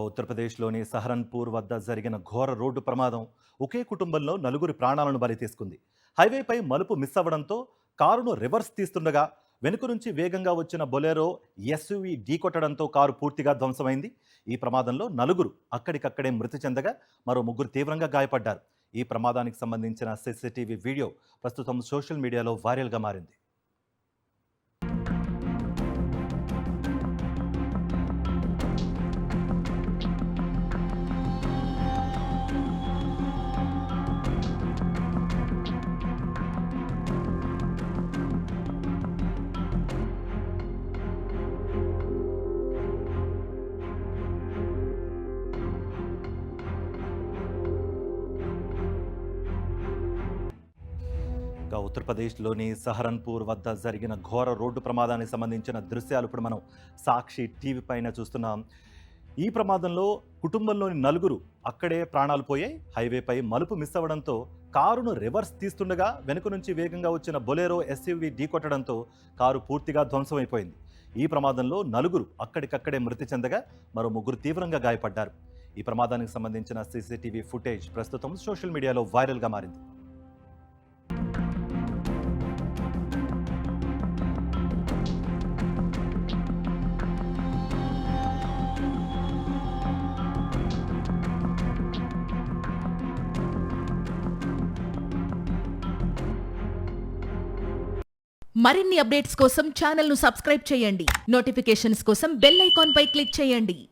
ఉత్తరప్రదేశ్లోని సహరన్పూర్ వద్ద జరిగిన ఘోర రోడ్డు ప్రమాదం ఒకే కుటుంబంలో నలుగురి ప్రాణాలను బలి తీసుకుంది. హైవేపై మలుపు మిస్ అవ్వడంతో కారును రివర్స్ తీస్తుండగా వెనుక నుంచి వేగంగా వచ్చిన బొలెరో ఎస్యూవీ ఢీకొట్టడంతో కారు పూర్తిగా ధ్వంసమైంది. ఈ ప్రమాదంలో నలుగురు అక్కడికక్కడే మృతి చెందగా మరో ముగ్గురు తీవ్రంగా గాయపడ్డారు. ఈ ప్రమాదానికి సంబంధించిన సీసీటీవీ వీడియో ప్రస్తుతం సోషల్ మీడియాలో వైరల్గా మారింది. ఉత్తరప్రదేశ్లోని సహరన్పూర్ వద్ద జరిగిన ఘోర రోడ్డు ప్రమాదానికి సంబంధించిన దృశ్యాలు ఇప్పుడు మనం సాక్షి టీవీ పైన చూస్తున్నాం. ఈ ప్రమాదంలో కుటుంబంలోని నలుగురు అక్కడే ప్రాణాలు పోయాయి. హైవేపై మలుపు మిస్ అవ్వడంతో కారును రివర్స్ తీస్తుండగా వెనుక నుంచి వేగంగా వచ్చిన బొలెరో ఎస్యూవీ ఢీకొట్టడంతో కారు పూర్తిగా ధ్వంసమైపోయింది. ఈ ప్రమాదంలో నలుగురు అక్కడికక్కడే మృతి చెందగా మరో ముగ్గురు తీవ్రంగా గాయపడ్డారు. ఈ ప్రమాదానికి సంబంధించిన సీసీటీవీ ఫుటేజ్ ప్రస్తుతం సోషల్ మీడియాలో వైరల్గా మారింది. మరిన్ని అప్డేట్స్ కోసం ఛానల్ ను సబ్స్క్రైబ్ చేయండి. నోటిఫికేషన్స్ కోసం బెల్ ఐకాన్ పై క్లిక్ చేయండి.